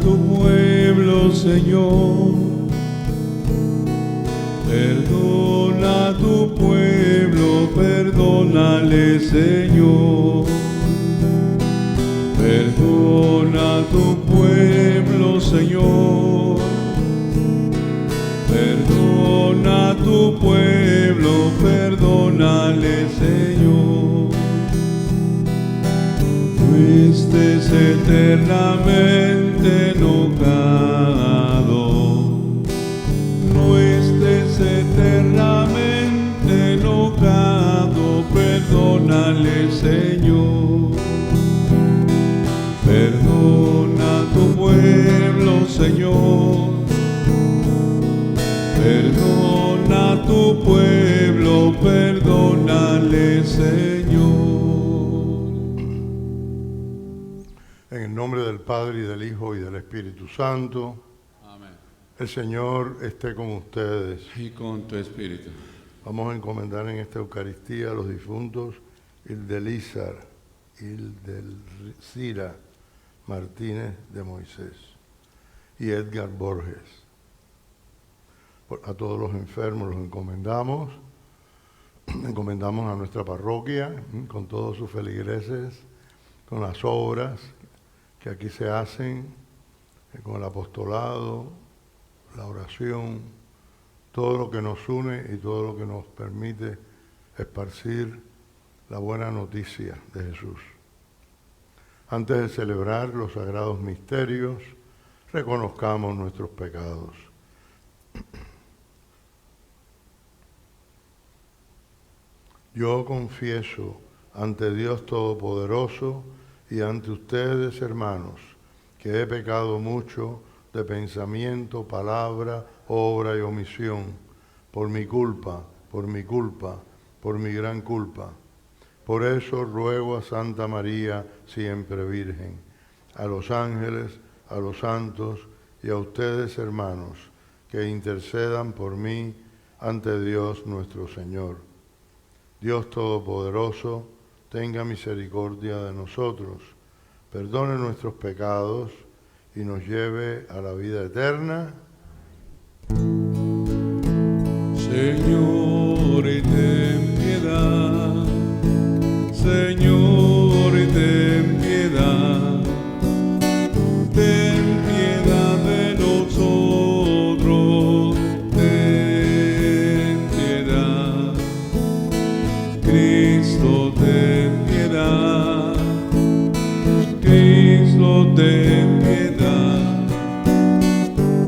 tu pueblo, Señor. Perdona a tu pueblo, perdónale, Señor. Perdona a tu pueblo, Señor. Perdona a tu pueblo, perdónale, Señor. No estés eternamente enojado, no estés eternamente enojado, perdónale, Señor. Perdona a tu pueblo, Señor. Perdona a tu pueblo, perdónale, Señor. En el nombre del Padre, y del Hijo, y del Espíritu Santo. Amén. El Señor esté con ustedes. Y con tu espíritu. Vamos a encomendar en esta Eucaristía a los difuntos Ildelizar, Ildelcira Martínez de Moisés y Edgar Borges. A todos los enfermos los encomendamos a nuestra parroquia, con todos sus feligreses, con las obras que aquí se hacen, con el apostolado, la oración, todo lo que nos une y todo lo que nos permite esparcir la buena noticia de Jesús. Antes de celebrar los sagrados misterios, reconozcamos nuestros pecados. Yo confieso ante Dios Todopoderoso y ante ustedes, hermanos, que he pecado mucho de pensamiento, palabra, obra y omisión, por mi culpa, por mi gran culpa. Por eso ruego a Santa María, siempre Virgen, a los ángeles, a los santos y a ustedes, hermanos, que intercedan por mí ante Dios nuestro Señor. Dios Todopoderoso, tenga misericordia de nosotros, perdone nuestros pecados y nos lleve a la vida eterna. Señor, ten piedad. Señor, ten piedad. Ten piedad de nosotros. Ten piedad. Cristo, ten piedad. Cristo, ten piedad.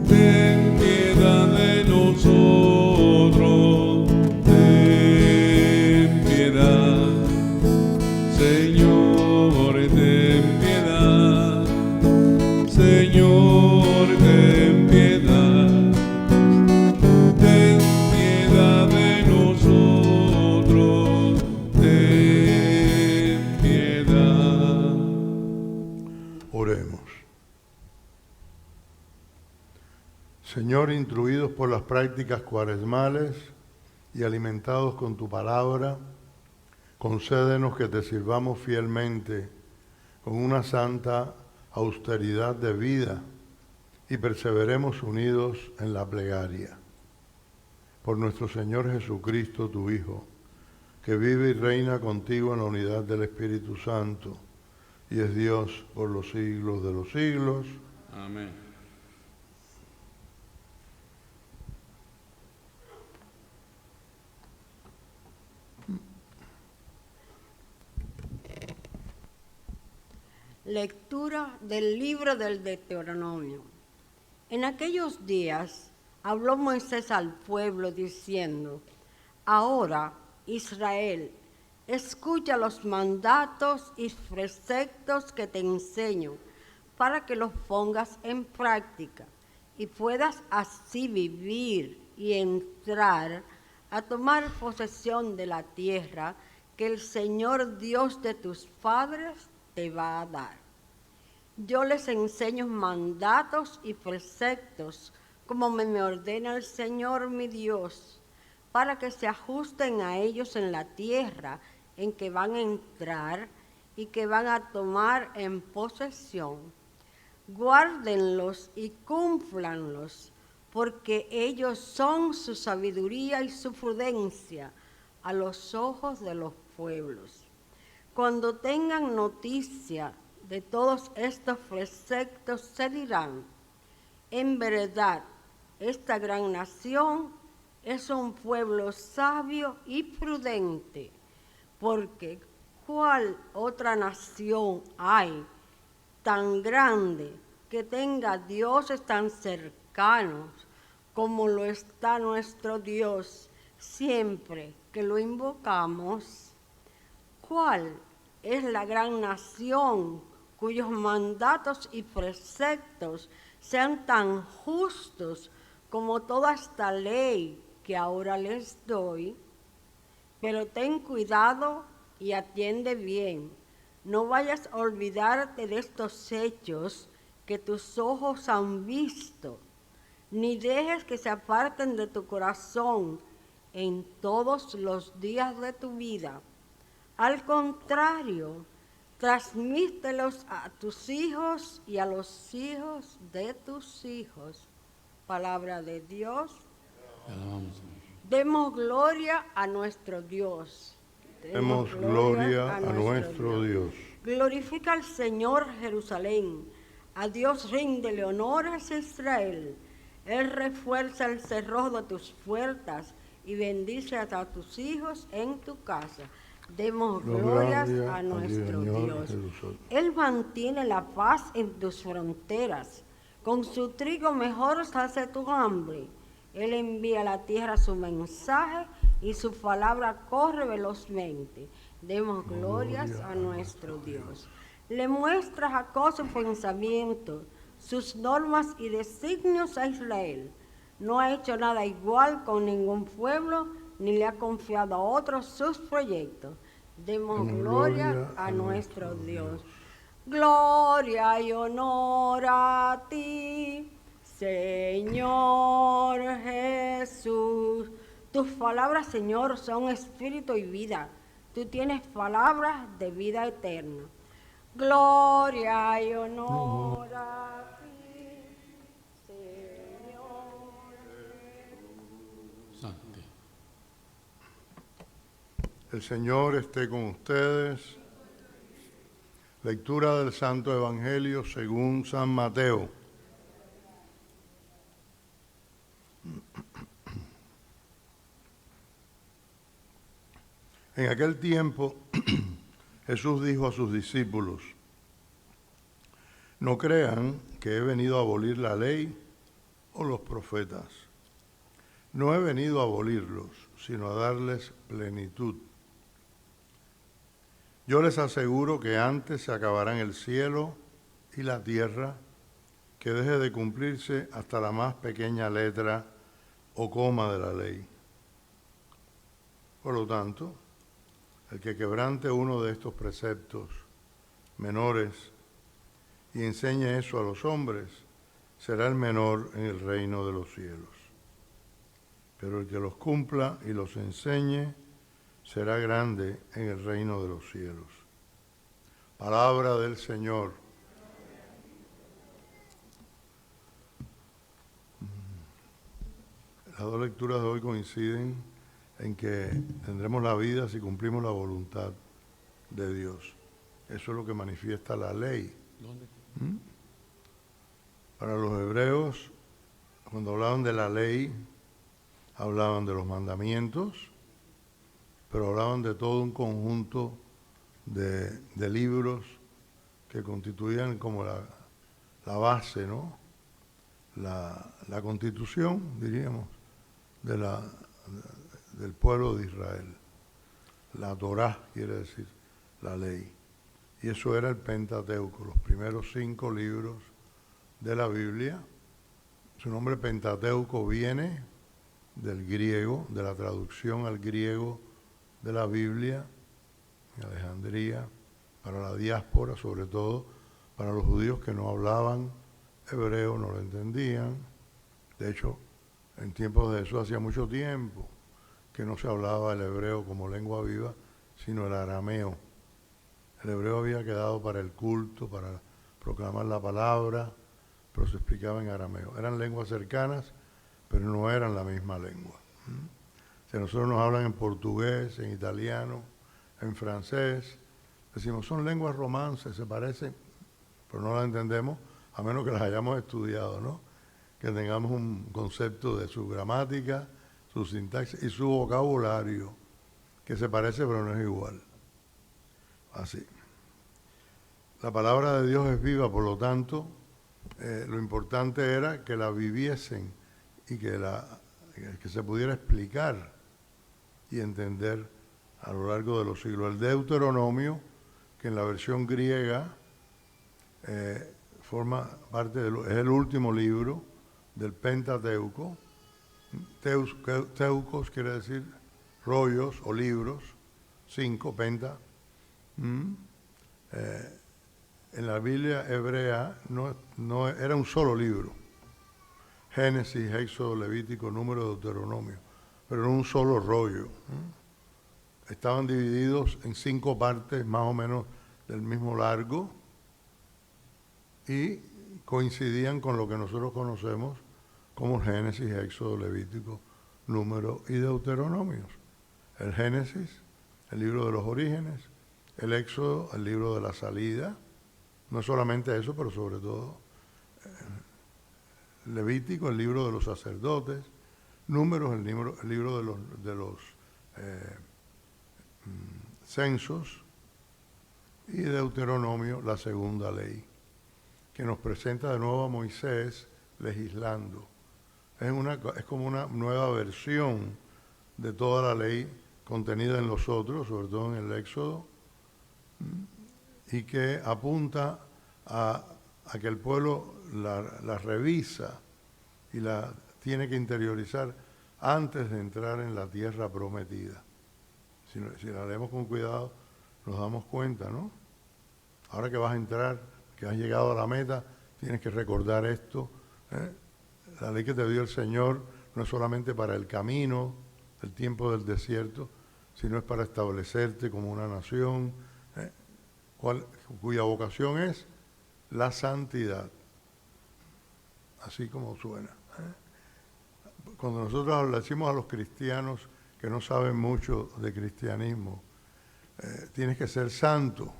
Ten piedad de nosotros. Ten piedad. Señor, ten piedad. Señor, ten piedad. Ten piedad de nosotros. Ten piedad. Oremos. Señor, instruidos por las prácticas cuaresmales y alimentados con tu palabra, concédenos que te sirvamos fielmente con una santa austeridad de vida y perseveremos unidos en la plegaria. Por nuestro Señor Jesucristo, tu Hijo, que vive y reina contigo en la unidad del Espíritu Santo, y es Dios por los siglos de los siglos. Amén. Lectura del libro del Deuteronomio. En aquellos días habló Moisés al pueblo diciendo: Ahora, Israel, escucha los mandatos y preceptos que te enseño, para que los pongas en práctica y puedas así vivir y entrar a tomar posesión de la tierra que el Señor Dios de tus padres te va a dar. Yo les enseño mandatos y preceptos como me ordena el Señor mi Dios, para que se ajusten a ellos en la tierra en que van a entrar y que van a tomar en posesión, Guárdenlos y cúmplanlos, porque ellos son su sabiduría y su prudencia a los ojos de los pueblos. Cuando tengan noticia de todos estos preceptos, se dirán: en verdad, esta gran nación es un pueblo sabio y prudente, porque ¿cuál otra nación hay tan grande que tenga dioses tan cercanos como lo está nuestro Dios siempre que lo invocamos? ¿Cuál es la gran nación cuyos mandatos y preceptos sean tan justos como toda esta ley que ahora les doy? Pero ten cuidado y atiende bien. No vayas a olvidarte de estos hechos que tus ojos han visto, ni dejes que se aparten de tu corazón en todos los días de tu vida. Al contrario, transmítelos a tus hijos y a los hijos de tus hijos. Palabra de Dios. Te alabamos, Señor. Demos gloria a nuestro Dios. Demos gloria a nuestro Dios. Glorifica al Señor Jerusalén. A Dios ríndele honores Israel. Él refuerza el cerrojo de tus puertas y bendice a tus hijos en tu casa. Demos glorias a nuestro Dios. Él mantiene la paz en tus fronteras. Con su trigo mejor sacia tu hambre. Él envía a la tierra su mensaje y su palabra corre velozmente. Demos glorias a nuestro Dios. Le muestra a Jacob su pensamiento, sus normas y designios a Israel. No ha hecho nada igual con ningún pueblo, ni le ha confiado a otros sus proyectos. Demos gloria a nuestro Dios. Gloria y honor a ti, Señor Jesús. Tus palabras, Señor, son espíritu y vida. Tú tienes palabras de vida eterna. Gloria y honor a ti, Señor. Santo. El Señor esté con ustedes. Lectura del Santo Evangelio según San Mateo. En aquel tiempo Jesús dijo a sus discípulos: no crean que he venido a abolir la ley o los profetas. No he venido a abolirlos, sino a darles plenitud. Yo les aseguro que antes se acabarán el cielo y la tierra, que deje de cumplirse hasta la más pequeña letra o coma de la ley. Por lo tanto, el que quebrante uno de estos preceptos menores y enseñe eso a los hombres, será el menor en el reino de los cielos. Pero el que los cumpla y los enseñe, será grande en el reino de los cielos. Palabra del Señor. Las dos lecturas de hoy coinciden en que tendremos la vida si cumplimos la voluntad de Dios. Eso es lo que manifiesta la ley. ¿Dónde? Para los hebreos, cuando hablaban de la ley, hablaban de los mandamientos, pero hablaban de todo un conjunto de libros que constituían como la base, ¿no? La constitución, diríamos, del pueblo de Israel. La Torá quiere decir la ley. Y eso era el Pentateuco, los primeros 5 libros de la Biblia. Su nombre Pentateuco viene del griego, de la traducción al griego de la Biblia, en Alejandría, para la diáspora, sobre todo para los judíos que no hablaban hebreo, no lo entendían. De hecho, en tiempos de Jesús hacía mucho tiempo que no se hablaba el hebreo como lengua viva, sino el arameo. El hebreo había quedado para el culto, proclamar la palabra, pero se explicaba en arameo. Eran lenguas cercanas, pero no eran la misma lengua. Si a nosotros nos hablan en portugués, en italiano, en francés, decimos, son lenguas romances, se parecen, pero no las entendemos, a menos que las hayamos estudiado, ¿no? Que tengamos un concepto de su gramática, su sintaxis y su vocabulario, que se parece pero no es igual. Así. La palabra de Dios es viva, por lo tanto, lo importante era que la viviesen y que se pudiera explicar y entender a lo largo de los siglos. El Deuteronomio, que en la versión griega forma parte es el último libro del Pentateuco. Teucos quiere decir rollos o libros, 5, penta. En la Biblia hebrea no era un solo libro. Génesis, Éxodo, Levítico, Número, Deuteronomio, pero era un solo rollo. Estaban divididos en 5 partes más o menos del mismo largo y coincidían con lo que nosotros conocemos como Génesis, Éxodo, Levítico, Número y Deuteronomios. El Génesis, el libro de los orígenes, el Éxodo, el libro de la salida, no solamente eso, pero sobre todo Levítico, el libro de los sacerdotes, Números, el libro de los censos, y Deuteronomio, la segunda ley, que nos presenta de nuevo a Moisés legislando. Es como una nueva versión de toda la ley contenida en los otros, sobre todo en el Éxodo, y que apunta a que el pueblo la revisa y la tiene que interiorizar antes de entrar en la tierra prometida. Si la leemos con cuidado, nos damos cuenta, ¿no? Ahora que vas a entrar, que has llegado a la meta, tienes que recordar esto. La ley que te dio el Señor no es solamente para el camino, el tiempo del desierto, sino es para establecerte como una nación, cuya vocación es la santidad. Así como suena. Cuando nosotros le decimos a los cristianos que no saben mucho de cristianismo, tienes que ser santo,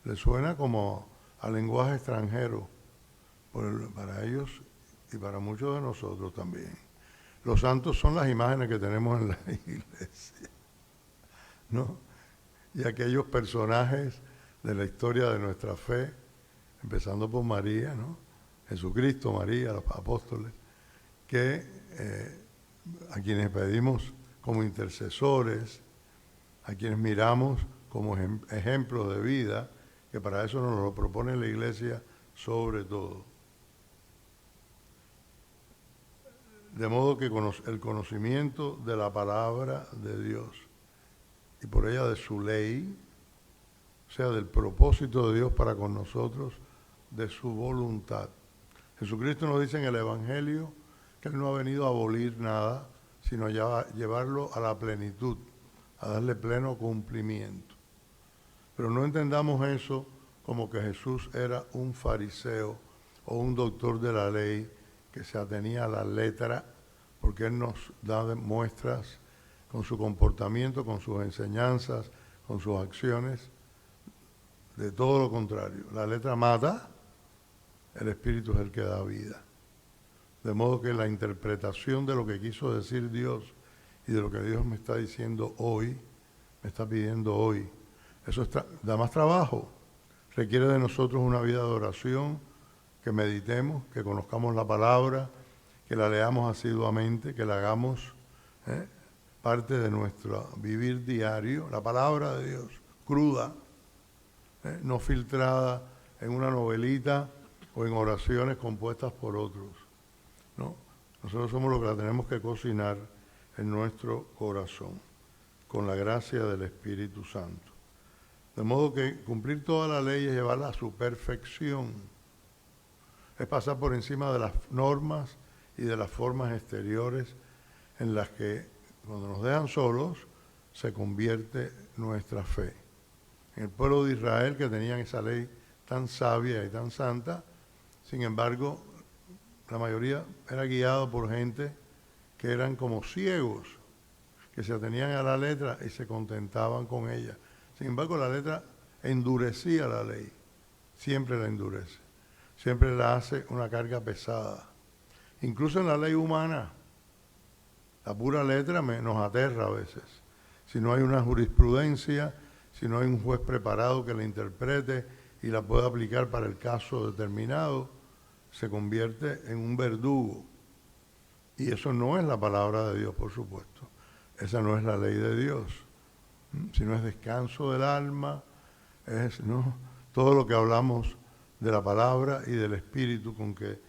le suena como a lenguaje extranjero para ellos y para muchos de nosotros también. Los santos son las imágenes que tenemos en la iglesia, ¿no? Y aquellos personajes de la historia de nuestra fe, empezando por María, ¿no? Jesucristo, María, los apóstoles, que a quienes pedimos como intercesores, a quienes miramos como ejemplos de vida, que para eso nos lo propone la iglesia sobre todo. De modo que el conocimiento de la palabra de Dios y por ella de su ley, o sea, del propósito de Dios para con nosotros, de su voluntad. Jesucristo nos dice en el Evangelio que Él no ha venido a abolir nada, sino a llevarlo a la plenitud, a darle pleno cumplimiento. Pero no entendamos eso como que Jesús era un fariseo o un doctor de la ley que se atenía a la letra, porque Él nos da muestras con su comportamiento, con sus enseñanzas, con sus acciones, de todo lo contrario. La letra mata, el Espíritu es el que da vida. De modo que la interpretación de lo que quiso decir Dios y de lo que Dios me está diciendo hoy, me está pidiendo hoy, eso da más trabajo. Requiere de nosotros una vida de oración, que meditemos, que conozcamos la palabra, que la leamos asiduamente, que la hagamos parte de nuestro vivir diario, la palabra de Dios, cruda, no filtrada en una novelita o en oraciones compuestas por otros. ¿No? Nosotros somos los que la tenemos que cocinar en nuestro corazón, con la gracia del Espíritu Santo. De modo que cumplir toda la ley es llevarla a su perfección. Es pasar por encima de las normas y de las formas exteriores en las que, cuando nos dejan solos, se convierte nuestra fe. En el pueblo de Israel, que tenían esa ley tan sabia y tan santa. Sin embargo, la mayoría era guiado por gente que eran como ciegos, que se atenían a la letra y se contentaban con ella. Sin embargo, la letra endurecía la ley, siempre la endurece, siempre la hace una carga pesada. Incluso en la ley humana, la pura letra nos aterra a veces. Si no hay una jurisprudencia, si no hay un juez preparado que la interprete y la pueda aplicar para el caso determinado, se convierte en un verdugo. Y eso no es la palabra de Dios, por supuesto. Esa no es la ley de Dios. Sino es descanso del alma, es ¿no? todo lo que hablamos de la palabra y del espíritu con que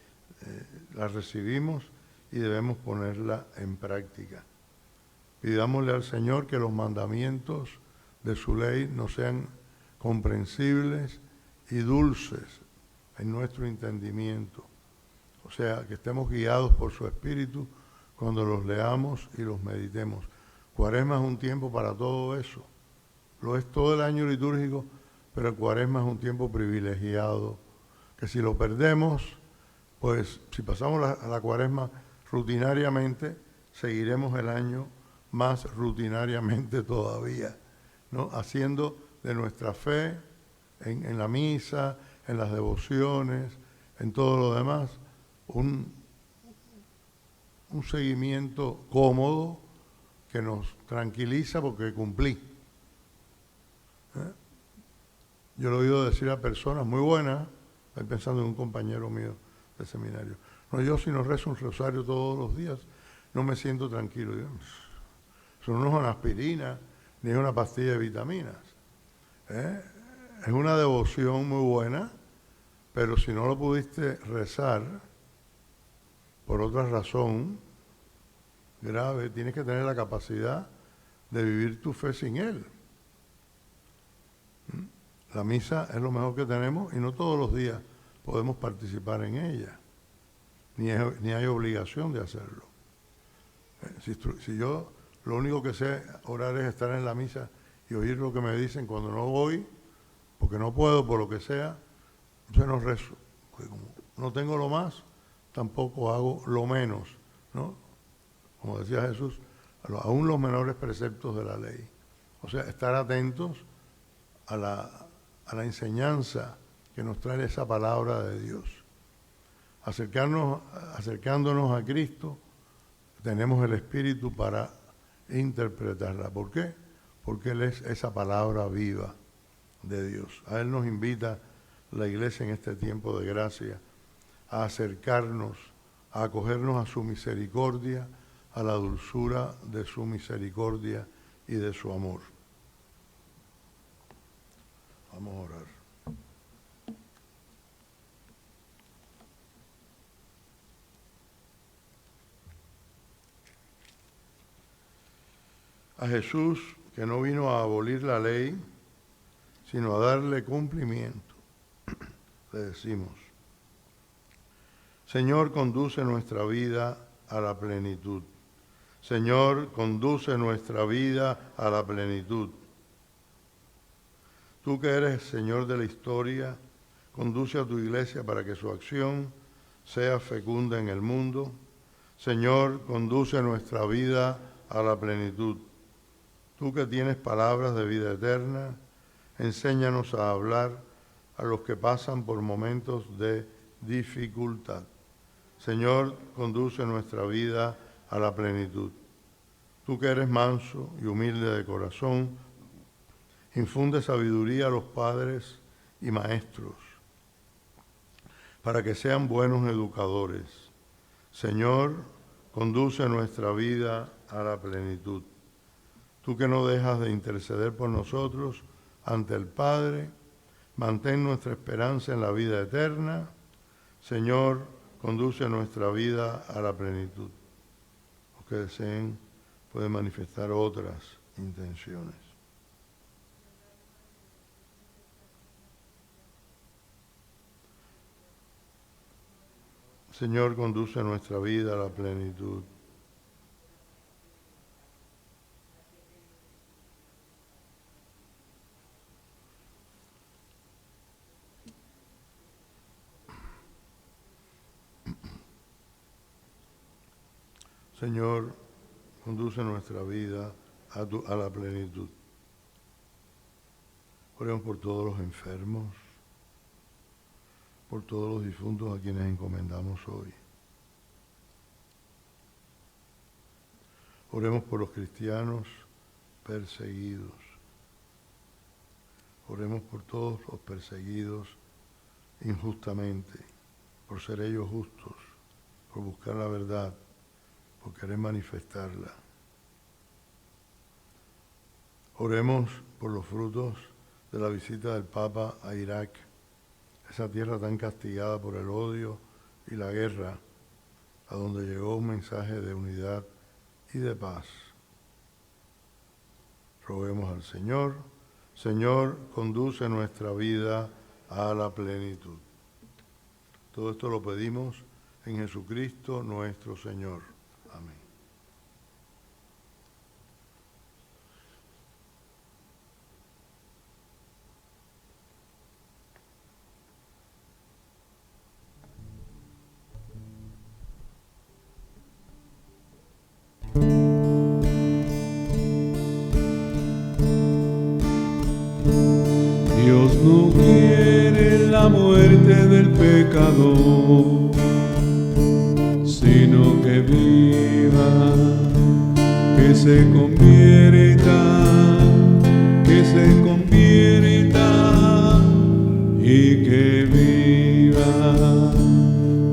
la recibimos y debemos ponerla en práctica. Pidámosle al Señor que los mandamientos de su ley nos sean comprensibles y dulces en nuestro entendimiento. O sea, que estemos guiados por su espíritu cuando los leamos y los meditemos. Cuaresma es un tiempo para todo eso. Lo es todo el año litúrgico, pero el Cuaresma es un tiempo privilegiado, que si lo perdemos, pues si pasamos la Cuaresma rutinariamente, seguiremos el año más rutinariamente todavía, ¿no? Haciendo de nuestra fe en la misa, en las devociones, en todo lo demás, un seguimiento cómodo que nos tranquiliza porque cumplí. Yo lo he oído decir a personas muy buenas, estoy pensando en un compañero mío del seminario, no, yo si no rezo un rosario todos los días, no me siento tranquilo. Eso no es una aspirina, ni es una pastilla de vitaminas. Es una devoción muy buena, pero si no lo pudiste rezar por otra razón grave, tienes que tener la capacidad de vivir tu fe sin él. La misa es lo mejor que tenemos y no todos los días podemos participar en ella, ni hay obligación de hacerlo. Si yo lo único que sé orar es estar en la misa y oír lo que me dicen cuando no voy, porque no puedo, por lo que sea, entonces no rezo. Porque como no tengo lo más, tampoco hago lo menos, ¿no? Como decía Jesús, aún los menores preceptos de la ley. O sea, estar atentos a la enseñanza que nos trae esa palabra de Dios. Acercándonos a Cristo, tenemos el Espíritu para interpretarla. ¿Por qué? Porque Él es esa palabra viva de Dios. A Él nos invita la Iglesia en este tiempo de gracia a acercarnos, a acogernos a su misericordia, a la dulzura de su misericordia y de su amor. Vamos a orar. A Jesús, que no vino a abolir la ley, sino a darle cumplimiento, le decimos: Señor, conduce nuestra vida a la plenitud. Señor, conduce nuestra vida a la plenitud. Tú que eres Señor de la historia, conduce a tu iglesia para que su acción sea fecunda en el mundo. Señor, conduce nuestra vida a la plenitud. Tú que tienes palabras de vida eterna, enséñanos a hablar a los que pasan por momentos de dificultad. Señor, conduce nuestra vida a la plenitud. Tú que eres manso y humilde de corazón, infunde sabiduría a los padres y maestros, para que sean buenos educadores. Señor, conduce nuestra vida a la plenitud. Tú que no dejas de interceder por nosotros ante el Padre, mantén nuestra esperanza en la vida eterna. Señor, conduce nuestra vida a la plenitud. Los que deseen pueden manifestar otras intenciones. Señor, conduce nuestra vida a la plenitud. Señor, conduce nuestra vida a la plenitud. Oremos por todos los enfermos, por todos los difuntos a quienes encomendamos hoy. Oremos por los cristianos perseguidos. Oremos por todos los perseguidos injustamente, por ser ellos justos, por buscar la verdad, por querer manifestarla. Oremos por los frutos de la visita del Papa a Irak, esa tierra tan castigada por el odio y la guerra, a donde llegó un mensaje de unidad y de paz. Roguemos al Señor. Señor, conduce nuestra vida a la plenitud. Todo esto lo pedimos en Jesucristo nuestro Señor. Amén. Dios no quiere la muerte del pecador, sino que viva, que se convierta y que viva.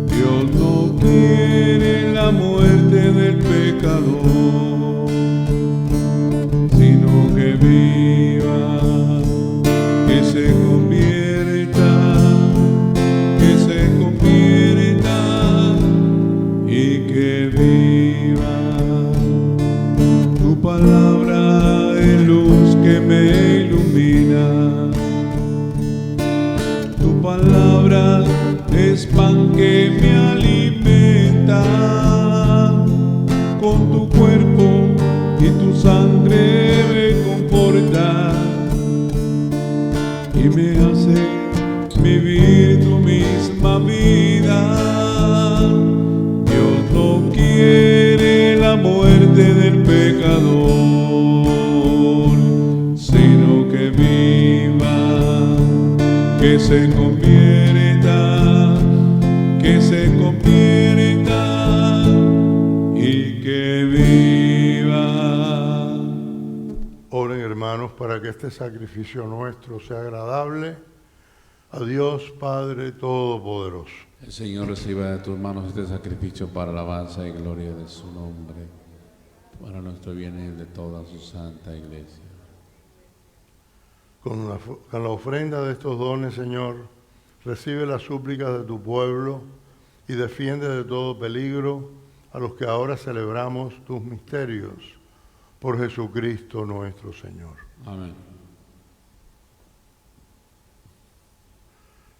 Dios no quiere la muerte del pecador, sino que viva, que se convierta y que viva. Tu palabra es luz que me ilumina, tu palabra es pan que me alimenta. Con tu cuerpo y tu sangre me conforta y me hace vivir tu misma vida. Dios no quiere la muerte del pecador, sino que viva, que se convierta y que viva. Oren, hermanos, para que este sacrificio nuestro sea agradable a Dios Padre Todopoderoso. El Señor reciba de tus manos este sacrificio para alabanza y gloria de su nombre, para nuestro bien y el de toda su santa iglesia. Con la ofrenda de estos dones, Señor, recibe las súplicas de tu pueblo y defiende de todo peligro a los que ahora celebramos tus misterios. Por Jesucristo nuestro Señor. Amén.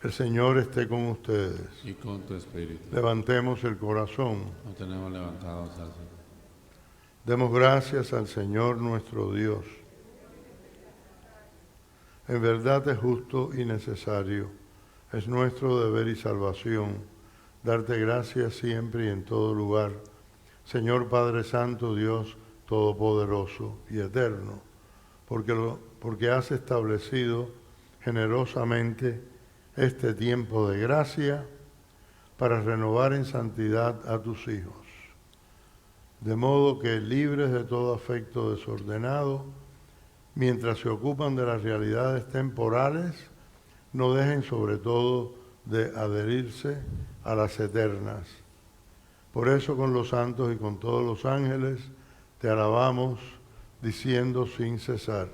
El Señor esté con ustedes. Y con tu espíritu. Levantemos el corazón. Lo tenemos levantados al Señor. Demos gracias al Señor nuestro Dios. En verdad es justo y necesario, es nuestro deber y salvación, darte gracias siempre y en todo lugar, Señor Padre Santo, Dios Todopoderoso y Eterno, porque has establecido generosamente este tiempo de gracia para renovar en santidad a tus hijos, de modo que, libres de todo afecto desordenado, mientras se ocupan de las realidades temporales, no dejen sobre todo de adherirse a las eternas. Por eso, con los santos y con todos los ángeles, te alabamos, diciendo sin cesar: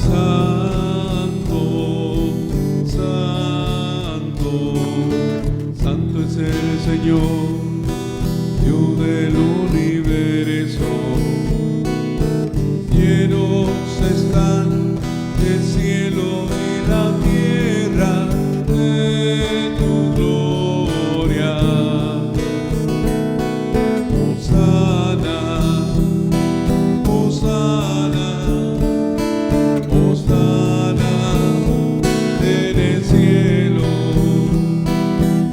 Santo, santo, santo es el Señor, Dios del universo. Llenos están el cielo y la tierra de tu gloria. Hosana, Hosana, Hosana en el cielo.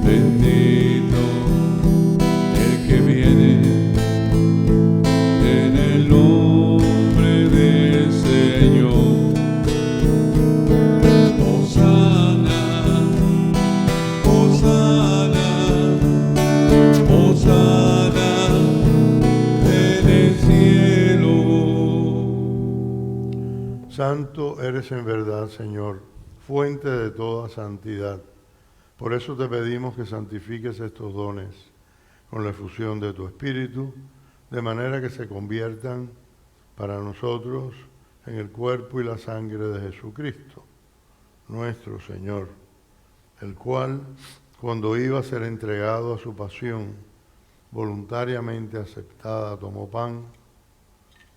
Bendito Santo eres en verdad, Señor, fuente de toda santidad. Por eso te pedimos que santifiques estos dones con la efusión de tu Espíritu, de manera que se conviertan para nosotros en el cuerpo y la sangre de Jesucristo, nuestro Señor, el cual, cuando iba a ser entregado a su pasión, voluntariamente aceptada, tomó pan,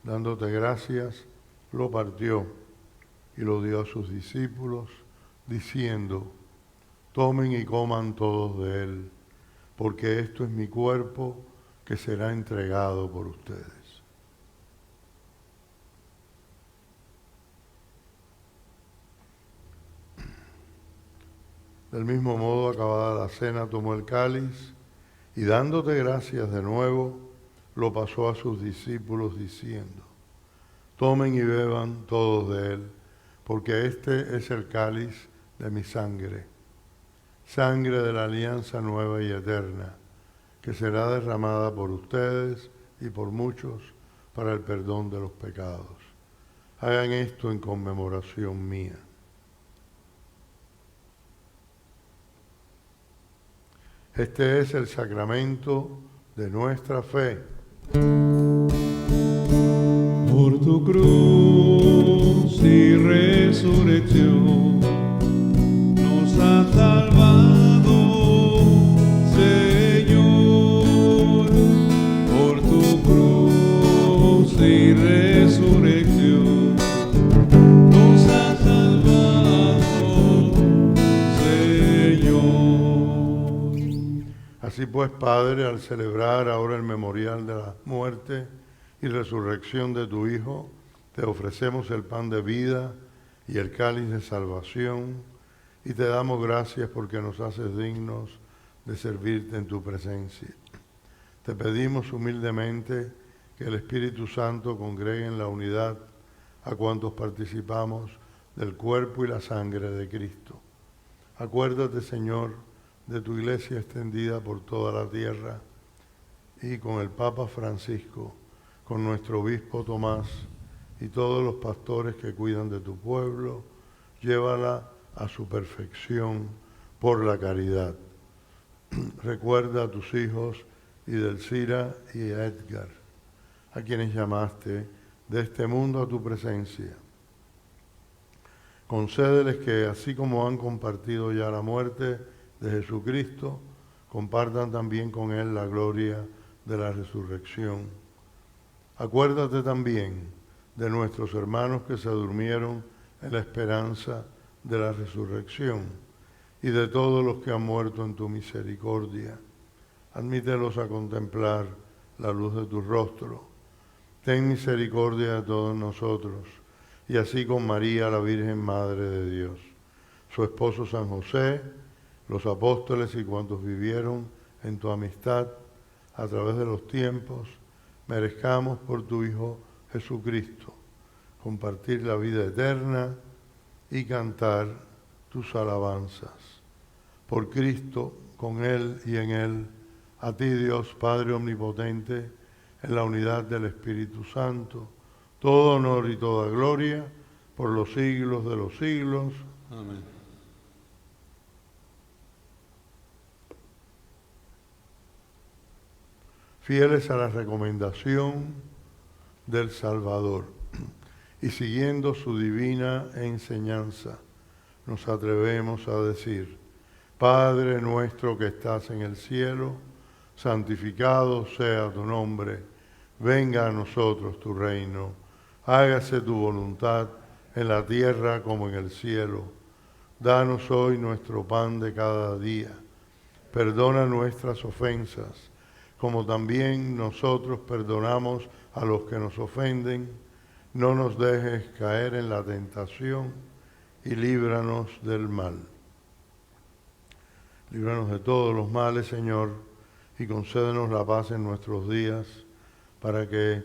dándote gracias, lo partió y lo dio a sus discípulos, diciendo: tomen y coman todos de él, porque esto es mi cuerpo que será entregado por ustedes. Del mismo modo, acabada la cena, tomó el cáliz y dándote gracias de nuevo, lo pasó a sus discípulos diciendo: tomen y beban todos de él, porque este es el cáliz de mi sangre, sangre de la alianza nueva y eterna, que será derramada por ustedes y por muchos para el perdón de los pecados. Hagan esto en conmemoración mía. Este es el sacramento de nuestra fe. Por tu cruz y resurrección nos has salvado, Señor. Por tu cruz y resurrección nos has salvado, Señor. Así pues, Padre, al celebrar ahora el memorial de la muerte y resurrección de tu Hijo, te ofrecemos el pan de vida y el cáliz de salvación, y te damos gracias porque nos haces dignos de servirte en tu presencia. Te pedimos humildemente que el Espíritu Santo congregue en la unidad a cuantos participamos del cuerpo y la sangre de Cristo. Acuérdate, Señor, de tu iglesia extendida por toda la tierra, y con el Papa Francisco, con nuestro obispo Tomás y todos los pastores que cuidan de tu pueblo, llévala a su perfección por la caridad. Recuerda a tus hijos Idelcira y a Edgar, a quienes llamaste de este mundo a tu presencia. Concédeles que, así como han compartido ya la muerte de Jesucristo, compartan también con él la gloria de la resurrección. Acuérdate también de nuestros hermanos que se durmieron en la esperanza de la resurrección y de todos los que han muerto en tu misericordia. Admítelos a contemplar la luz de tu rostro. Ten misericordia de todos nosotros, y así con María, la Virgen Madre de Dios, su esposo San José, los apóstoles y cuantos vivieron en tu amistad a través de los tiempos, merezcamos por tu Hijo Jesucristo compartir la vida eterna y cantar tus alabanzas. Por Cristo, con Él y en Él, a ti Dios Padre Omnipotente, en la unidad del Espíritu Santo, todo honor y toda gloria por los siglos de los siglos. Amén. Fieles a la recomendación del Salvador y siguiendo su divina enseñanza, nos atrevemos a decir: Padre nuestro que estás en el cielo, santificado sea tu nombre, venga a nosotros tu reino, hágase tu voluntad en la tierra como en el cielo. Danos hoy nuestro pan de cada día, perdona nuestras ofensas, como también nosotros perdonamos a los que nos ofenden. No nos dejes caer en la tentación y líbranos del mal. Líbranos de todos los males, Señor, y concédenos la paz en nuestros días, para que,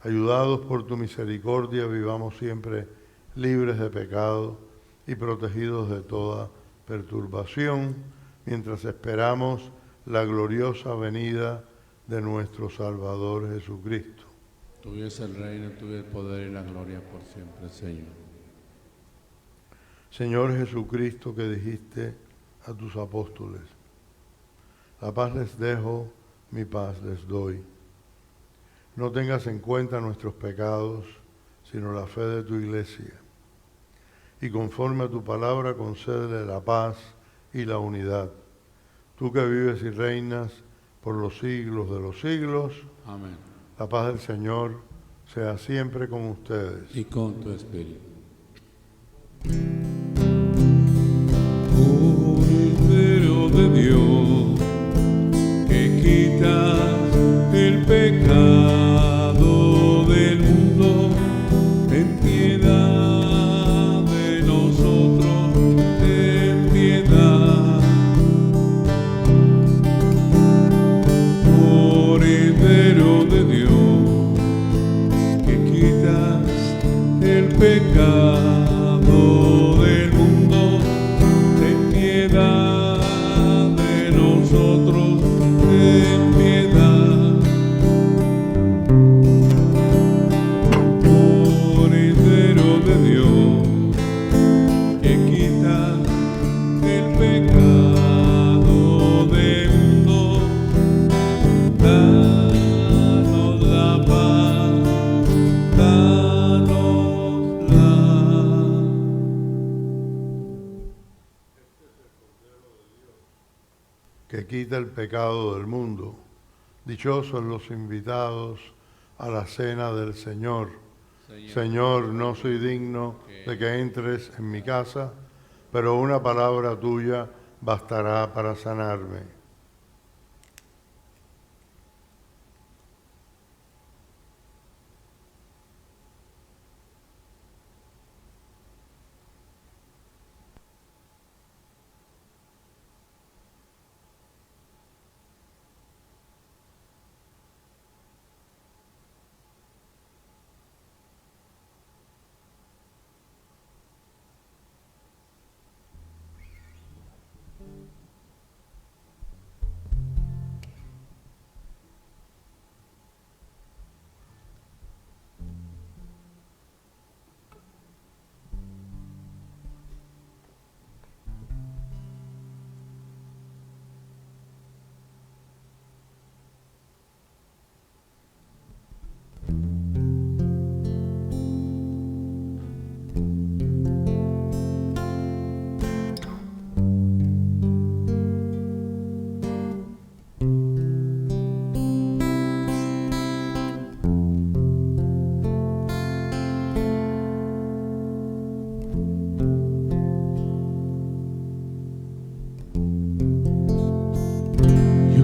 ayudados por tu misericordia, vivamos siempre libres de pecado y protegidos de toda perturbación, mientras esperamos la gloriosa venida de nuestro Salvador Jesucristo. Tuyo es el reino, tuyo el poder y la gloria por siempre, Señor. Señor Jesucristo, que dijiste a tus apóstoles: la paz les dejo, mi paz les doy. No tengas en cuenta nuestros pecados, sino la fe de tu iglesia. Y conforme a tu palabra, concédele la paz y la unidad. Tú que vives y reinas por los siglos de los siglos. Amén. La paz del Señor sea siempre con ustedes. Y con tu espíritu. Cordero de Dios, que quitas el pecado del mundo, ten piedad de nosotros, ten piedad. Cordero de Dios, que quitas el pecado del mundo, ten piedad de nosotros, ten piedad. Cordero de Dios, que quitas el pecado del mundo, danos la paz, danosla. Que quita el pecado del mundo. Dichosos los invitados a la cena del Señor. Señor, no soy digno de que entres en mi casa, pero una palabra tuya bastará para sanarme.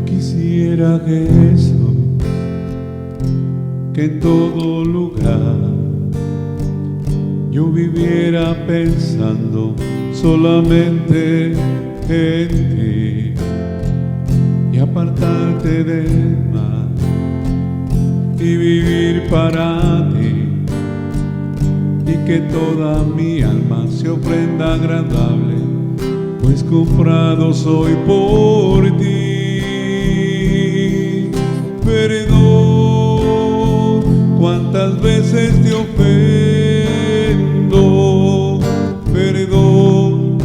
Quisiera, Jesús, que en todo lugar yo viviera pensando solamente en ti y apartarte del mal y vivir para ti, y que toda mi alma se ofrenda agradable, pues comprado soy por ti. Perdón, cuántas veces te ofendo, perdón,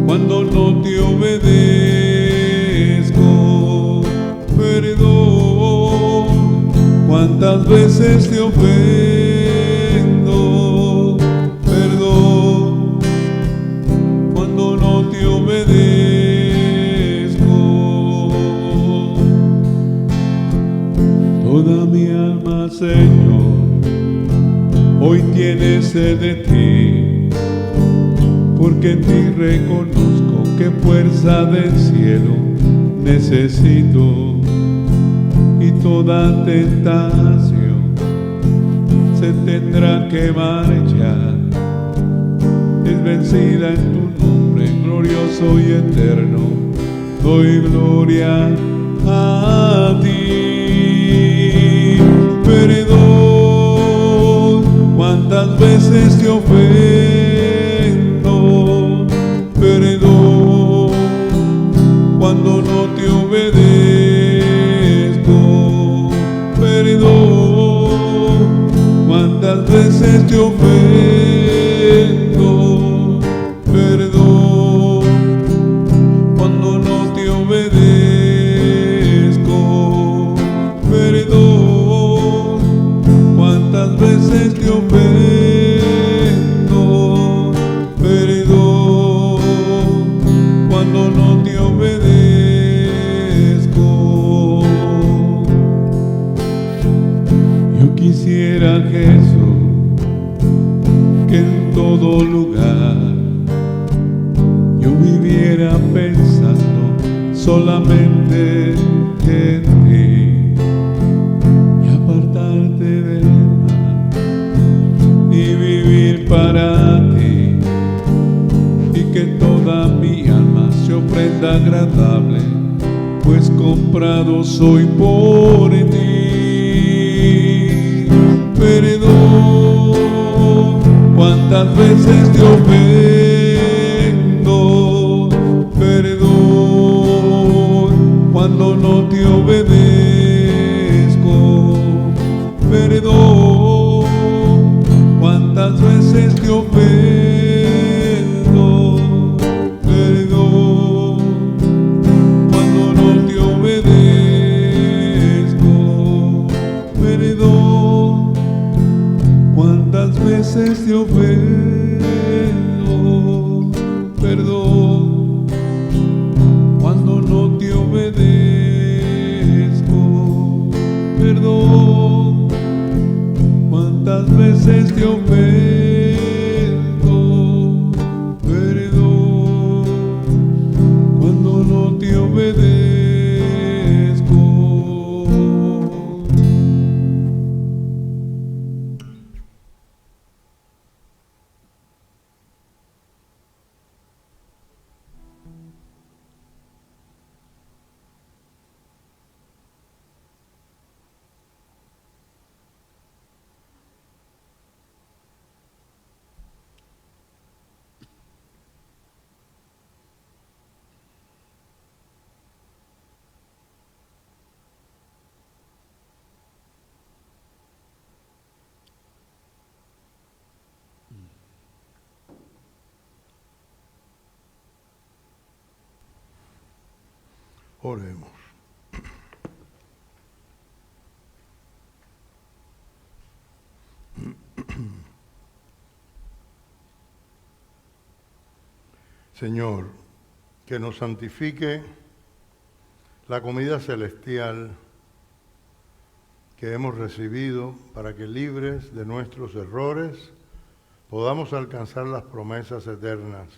cuando no te obedezco, perdón, cuántas veces te ofendo, perdón, cuando no te obedezco. Toda mi alma, Señor, hoy tiene sed de ti, porque en ti reconozco que fuerza del cielo necesito, y toda tentación se tendrá que marchar, es vencida en tu nombre glorioso y eterno. Doy gloria a ti. Perdón, cuántas veces te ofendo, perdón, cuando no te obedezco, perdón, cuántas veces te ofendo, mismo lugar, yo viviera pensando solamente en ti y apartarte del mal y vivir para ti, y que toda mi alma se ofrenda agradable, pues comprado soy por ti. Perdón, cuántas veces te ofendo, perdón, cuando no te obedezco, perdón, cuántas veces te ofendo, perdón, cuando no te obedezco, perdón, cuántas veces te ofendo, perdón, cuando no te obedezco, perdón, cuántas veces te ofendo, perdón, cuando no te obedezco. Oremos. Señor, que nos santifique la comida celestial que hemos recibido, para que, libres de nuestros errores, podamos alcanzar las promesas eternas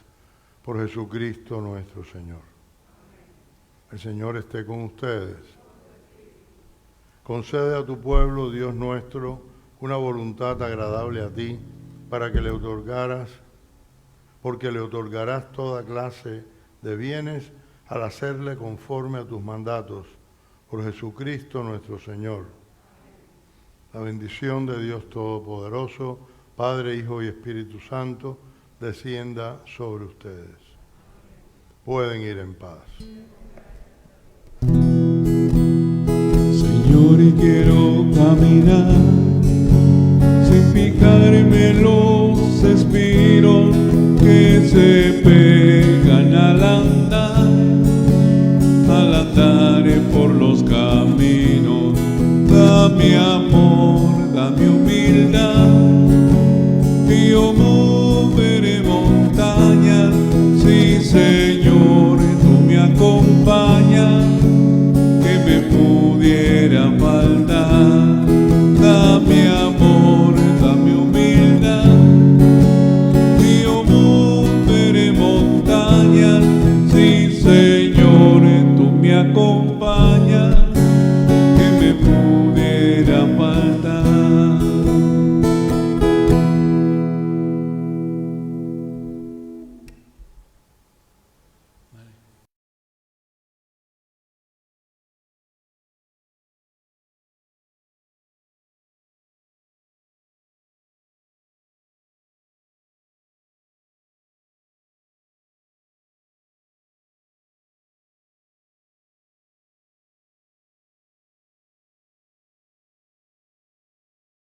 por Jesucristo nuestro Señor. El Señor esté con ustedes. Concede a tu pueblo, Dios nuestro, una voluntad agradable a ti, porque le otorgarás toda clase de bienes al hacerle conforme a tus mandatos, por Jesucristo nuestro Señor. La bendición de Dios Todopoderoso, Padre, Hijo y Espíritu Santo, descienda sobre ustedes. Pueden ir en paz. Señor, y quiero caminar sin fijarme los espinos que se pegan al andar por los caminos. Dame amor, dame humildad, y yo